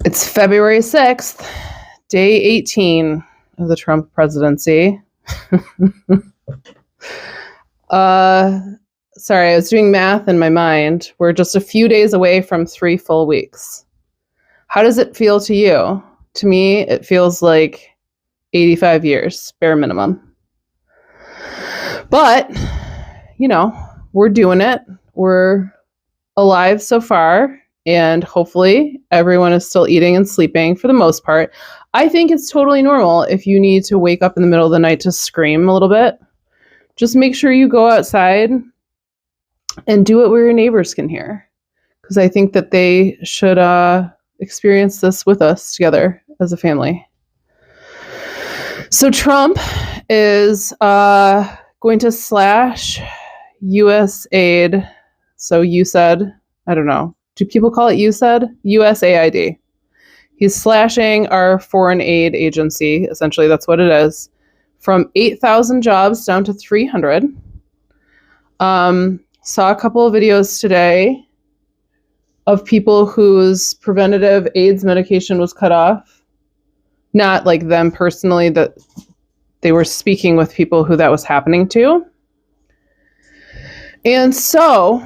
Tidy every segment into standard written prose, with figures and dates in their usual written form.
It's February 6th, day 18 of the Trump presidency. Sorry, I was doing math in my mind. We're just a few days away from 3 full weeks. How does it feel to you? To me, it feels like 85 years, bare minimum. But, we're doing it. We're alive so far. And hopefully everyone is still eating and sleeping for the most part. I think it's totally normal if you need to wake up in the middle of the night to scream a little bit. Just make sure you go outside and do it where your neighbors can hear. Because I think that they should experience this with us together as a family. So Trump is going to slash U.S. aid. So you said, I don't know. Do people call it USAID? He's slashing our foreign aid agency. Essentially, that's what it is. From 8,000 jobs down to 300. Saw a couple of videos today of people whose preventative AIDS medication was cut off. Not like them personally, that they were speaking with people who that was happening to. And so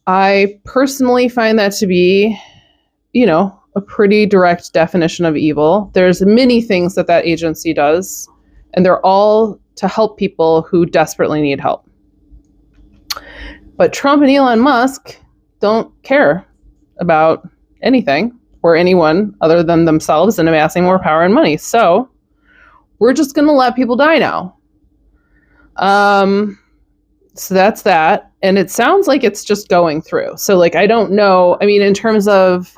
I personally find that to be, a pretty direct definition of evil. There's many things that agency does, and they're all to help people who desperately need help. But Trump and Elon Musk don't care about anything or anyone other than themselves and amassing more power and money. So we're just going to let people die now. So that's that. And it sounds like it's just going through. So I don't know. I mean, in terms of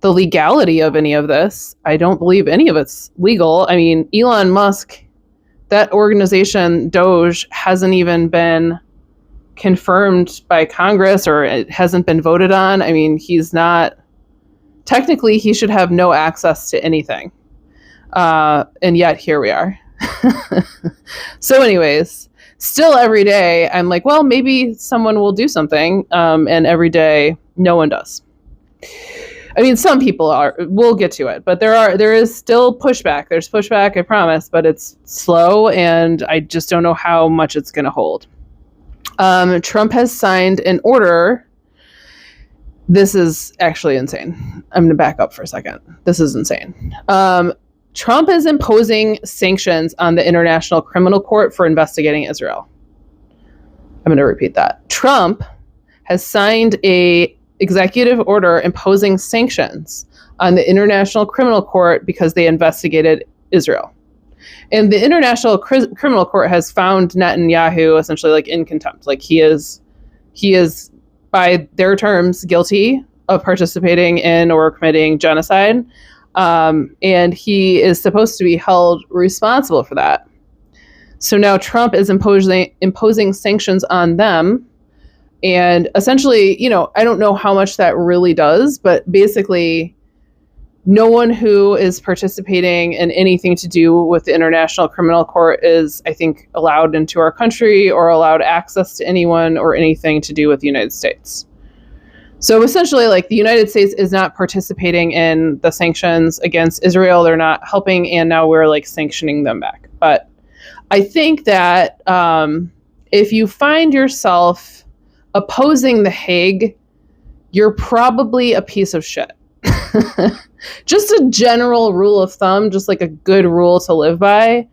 the legality of any of this, I don't believe any of it's legal. I mean, Elon Musk, that organization, Doge, hasn't even been confirmed by Congress, or it hasn't been voted on. I mean, technically he should have no access to anything. And yet here we are. So anyways, still every day I'm like, well, maybe someone will do something. And every day no one does. I mean, some people we'll get to it, but there is still pushback. There's pushback, I promise, but it's slow and I just don't know how much it's going to hold. Trump has signed an order. This is actually insane. I'm going to back up for a second. This is insane. Trump is imposing sanctions on the International Criminal Court for investigating Israel. I'm going to repeat that. Trump has signed an executive order imposing sanctions on the International Criminal Court because they investigated Israel. And the International Criminal Court has found Netanyahu essentially in contempt. He is, by their terms, guilty of participating in or committing genocide. And he is supposed to be held responsible for that. So now Trump is imposing sanctions on them. And essentially, I don't know how much that really does, but basically no one who is participating in anything to do with the International Criminal Court is, I think, allowed into our country or allowed access to anyone or anything to do with the United States. So essentially, the United States is not participating in the sanctions against Israel. They're not helping, and now we're sanctioning them back. But I think that if you find yourself opposing the Hague, you're probably a piece of shit. Just a general rule of thumb, just a good rule to live by.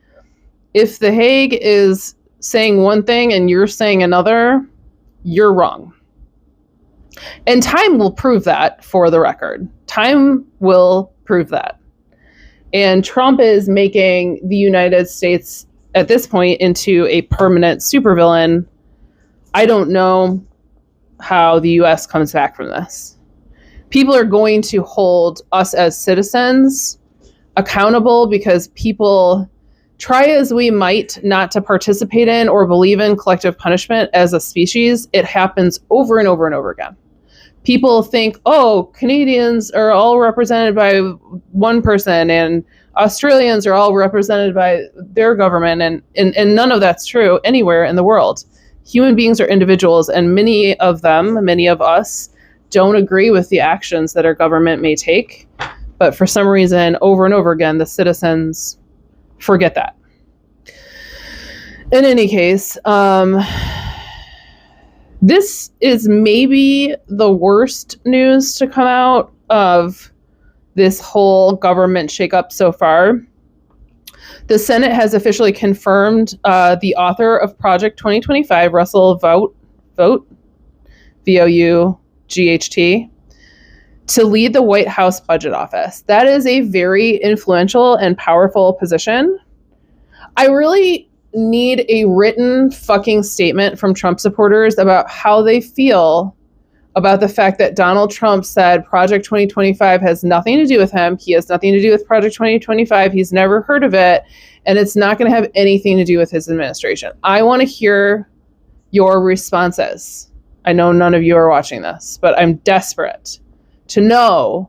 If the Hague is saying one thing and you're saying another, you're wrong. And time will prove that, for the record. Time will prove that. And Trump is making the United States at this point into a permanent supervillain. I don't know how the U.S. comes back from this. People are going to hold us as citizens accountable because people try as we might not to participate in or believe in collective punishment as a species. It happens over and over and over again. People think, Canadians are all represented by one person and Australians are all represented by their government. And none of that's true anywhere in the world. Human beings are individuals, and many of us, don't agree with the actions that our government may take. But for some reason, over and over again, the citizens forget that. In any case, this is maybe the worst news to come out of this whole government shakeup so far. The Senate has officially confirmed the author of Project 2025, Russell Vought, V-O-U-G-H-T, to lead the White House Budget Office. That is a very influential and powerful position. I really need a written fucking statement from Trump supporters about how they feel about the fact that Donald Trump said Project 2025 has nothing to do with him. He has nothing to do with Project 2025. He's never heard of it. And it's not going to have anything to do with his administration. I want to hear your responses. I know none of you are watching this, but I'm desperate to know,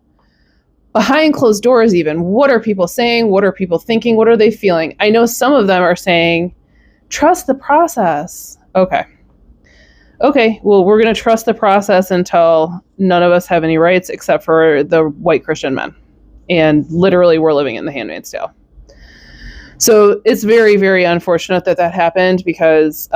behind closed doors even, what are people saying? What are people thinking? What are they feeling? I know some of them are saying, trust the process. Okay, well, we're going to trust the process until none of us have any rights except for the white Christian men. And literally, we're living in the Handmaid's Tale. So it's very, very unfortunate that happened, because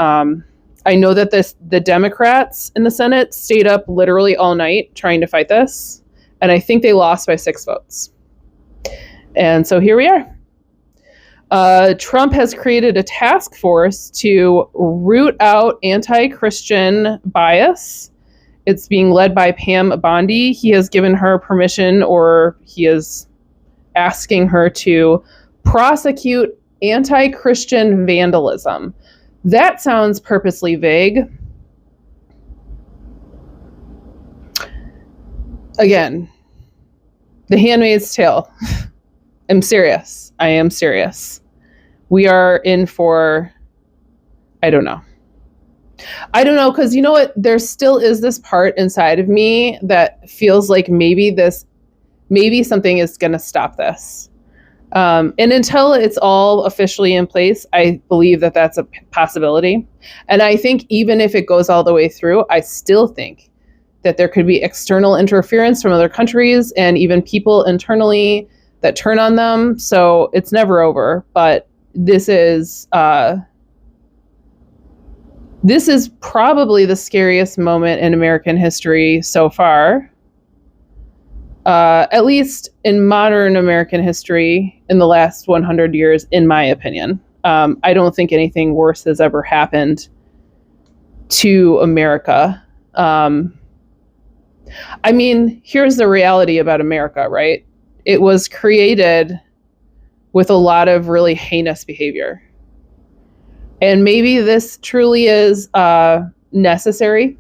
I know that the Democrats in the Senate stayed up literally all night trying to fight this. And I think they lost by 6 votes. And so here we are. Trump has created a task force to root out anti-Christian bias. It's being led by Pam Bondi. He has given her permission, or he is asking her to prosecute anti-Christian vandalism. That sounds purposely vague. Again, The Handmaid's Tale. I'm serious. I am serious. We are in for, I don't know, because you know what? There still is this part inside of me that feels like maybe something is going to stop this. And until it's all officially in place, I believe that that's a possibility. And I think even if it goes all the way through, I still think that there could be external interference from other countries and even people internally that turn on them. So it's never over. But this is probably the scariest moment in American history so far. At least in modern American history in the last 100 years, in my opinion. I don't think anything worse has ever happened to America. I mean, here's the reality about America, right? It was created with a lot of really heinous behavior. And maybe this truly is necessary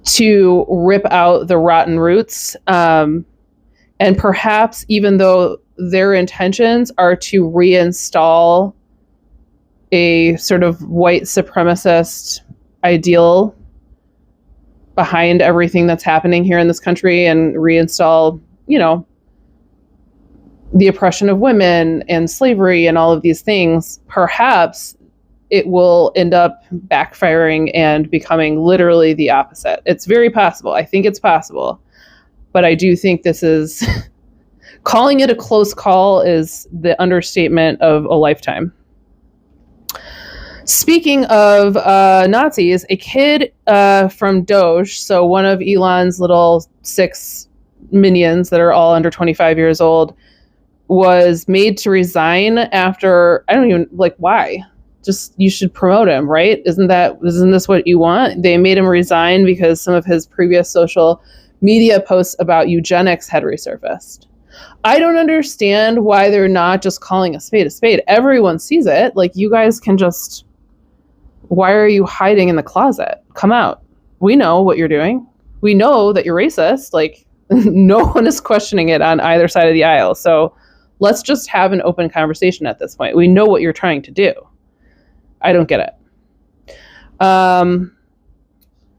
to rip out the rotten roots. And perhaps even though their intentions are to reinstall a sort of white supremacist ideal behind everything that's happening here in this country and reinstall, the oppression of women and slavery and all of these things, perhaps it will end up backfiring and becoming literally the opposite. It's very possible. I think it's possible. But I do think this is, calling it a close call is the understatement of a lifetime. Speaking of Nazis, a kid from Doge, so one of Elon's little 6 minions that are all under 25 years old, was made to resign after, why? Just, you should promote him, right? Isn't this what you want? They made him resign because some of his previous social media posts about eugenics had resurfaced. I don't understand why they're not just calling a spade a spade. Everyone sees it. Like, you guys can just, why are you hiding in the closet? Come out. We know what you're doing. We know that you're racist. Like, no one is questioning it on either side of the aisle. So let's just have an open conversation at this point. We know what you're trying to do. I don't get it.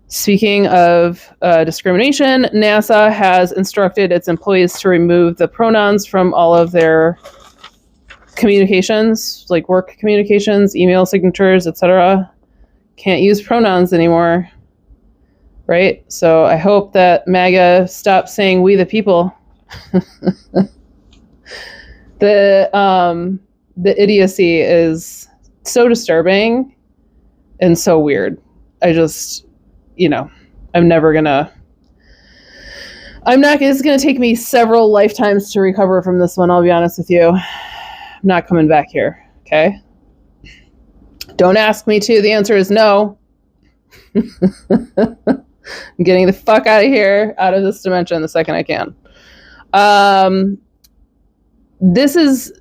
Speaking of discrimination, NASA has instructed its employees to remove the pronouns from all of their communications, like work communications, email signatures, etc. Can't use pronouns anymore, right? So I hope that MAGA stops saying "we the people" The idiocy is so disturbing and so weird. I just, I'm not, it's going to take me several lifetimes to recover from this one. I'll be honest with you. I'm not coming back here. Okay. Don't ask me to. The answer is no. I'm getting the fuck out of here, out of this dimension the second I can. This is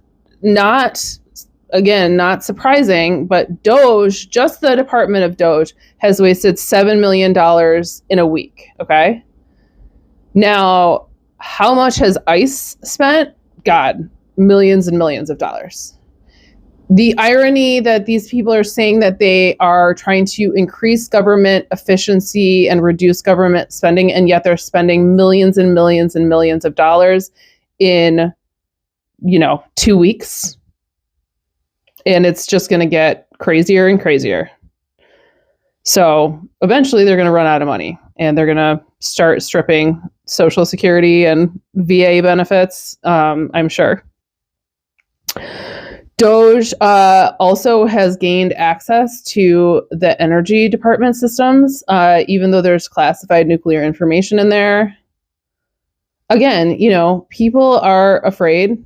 not surprising, but Doge, just the Department of Doge, has wasted $7 million in a week. Okay. Now, how much has ICE spent? God, millions and millions of dollars. The irony that these people are saying that they are trying to increase government efficiency and reduce government spending, and yet they're spending millions and millions and millions of dollars in, 2 weeks. And it's just going to get crazier and crazier. So eventually they're going to run out of money, and they're going to start stripping Social Security and VA benefits, I'm sure. Doge also has gained access to the energy department systems, even though there's classified nuclear information in there. Again, people are afraid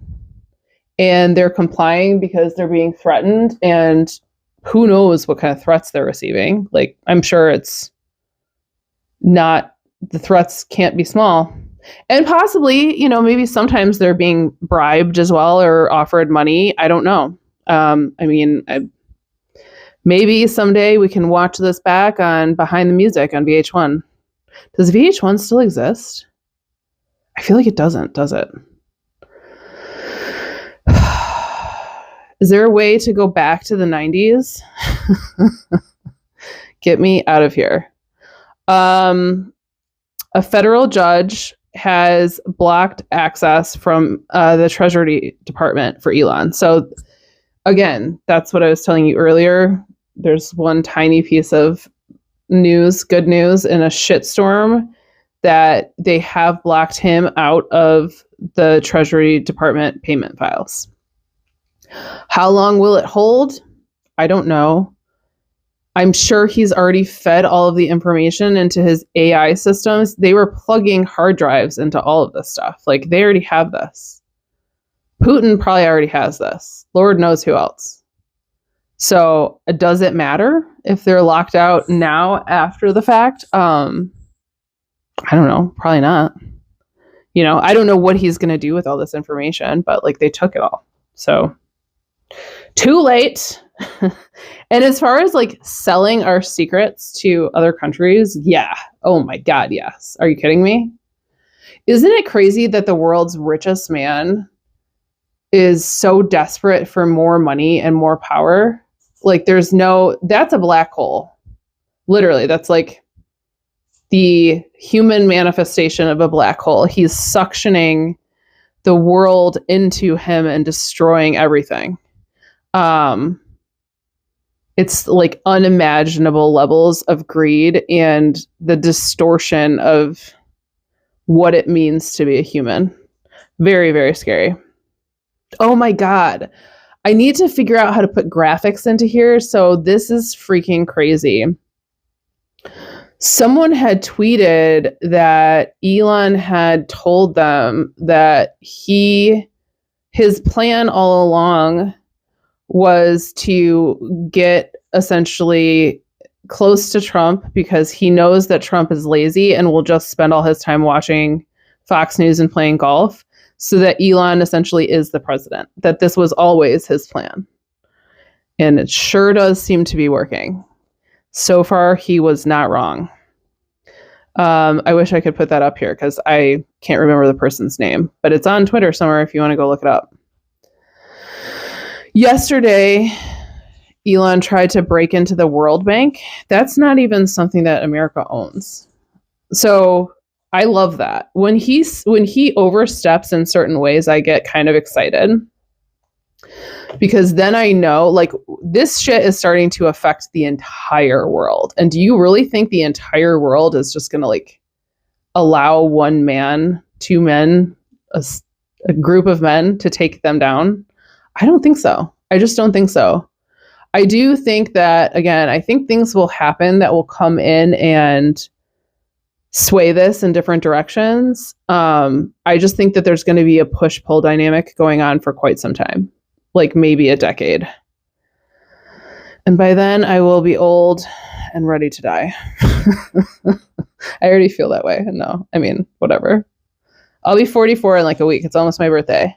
and they're complying because they're being threatened, and who knows what kind of threats they're receiving. Like, I'm sure it's not, the threats can't be small. And possibly, maybe sometimes they're being bribed as well or offered money. I don't know. Maybe someday we can watch this back on Behind the Music on VH1. Does VH1 still exist? I feel like it doesn't, does it? Is there a way to go back to the 90s? Get me out of here. A federal judge has blocked access from the Treasury Department for Elon. So again, that's what I was telling you earlier. There's one tiny piece of news, good news, in a shitstorm that they have blocked him out of the Treasury Department payment files. How long will it hold? I don't know. I'm sure he's already fed all of the information into his AI systems. They were plugging hard drives into all of this stuff. Like, they already have this. Putin probably already has this. Lord knows who else. So does it matter if they're locked out now after the fact? I don't know. Probably not. I don't know what he's going to do with all this information, but they took it all. So too late. And as far as selling our secrets to other countries, yeah. Oh my God, yes. Are you kidding me? Isn't it crazy that the world's richest man is so desperate for more money and more power? That's a black hole. Literally, that's the human manifestation of a black hole. He's suctioning the world into him and destroying everything. It's unimaginable levels of greed and the distortion of what it means to be a human. Very, very scary. Oh my God. I need to figure out how to put graphics into here. So this is freaking crazy. Someone had tweeted that Elon had told them that his plan all along was to get essentially close to Trump because he knows that Trump is lazy and will just spend all his time watching Fox News and playing golf, so that Elon essentially is the president, that this was always his plan. And it sure does seem to be working. So far, he was not wrong. I wish I could put that up here because I can't remember the person's name, but it's on Twitter somewhere if you want to go look it up. Yesterday, Elon tried to break into the World Bank. That's not even something that America owns. So I love that. When he oversteps in certain ways, I get kind of excited. Because then I know, this shit is starting to affect the entire world. And do you really think the entire world is just going to, allow one man, two men, a group of men to take them down? I don't think so. I just don't think so. I do think that, again, I think things will happen that will come in and sway this in different directions. I just think that there's going to be a push-pull dynamic going on for quite some time, like maybe a decade. And by then I will be old and ready to die. I already feel that way. No, I mean, whatever. I'll be 44 in like a week. It's almost my birthday.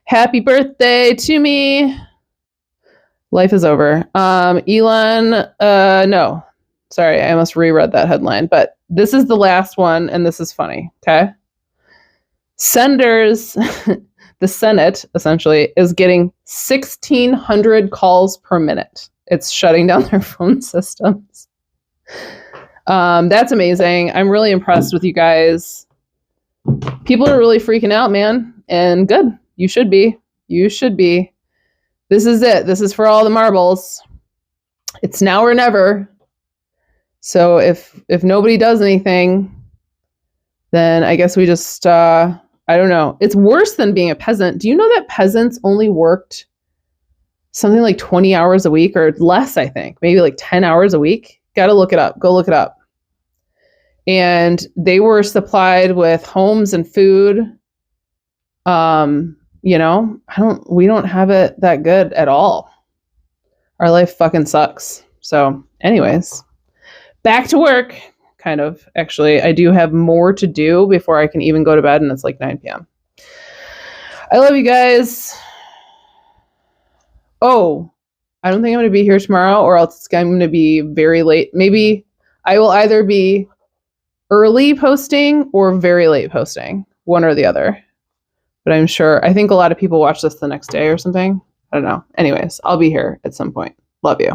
Happy birthday to me. Life is over. Elon, no. Sorry, I almost reread that headline, but this is the last one, and this is funny, okay? Senators, the Senate, essentially, is getting 1,600 calls per minute. It's shutting down their phone systems. That's amazing. I'm really impressed with you guys. People are really freaking out, man, and good. You should be. You should be. This is it. This is for all the marbles. It's now or never. So if nobody does anything, then I guess we just, I don't know. It's worse than being a peasant. Do you know that peasants only worked something like 20 hours a week or less, I think, maybe like 10 hours a week? Got to look it up. Go look it up. And they were supplied with homes and food. You know, we don't have it that good at all. Our life fucking sucks. So anyways, back to work, kind of. Actually, I do have more to do before I can even go to bed, and it's like 9 p.m. I love you guys. Oh, I don't think I'm going to be here tomorrow, or else I'm going to be very late. Maybe I will either be early posting or very late posting, one or the other. But I'm sure, I think a lot of people watch this the next day or something. I don't know. Anyways, I'll be here at some point. Love you.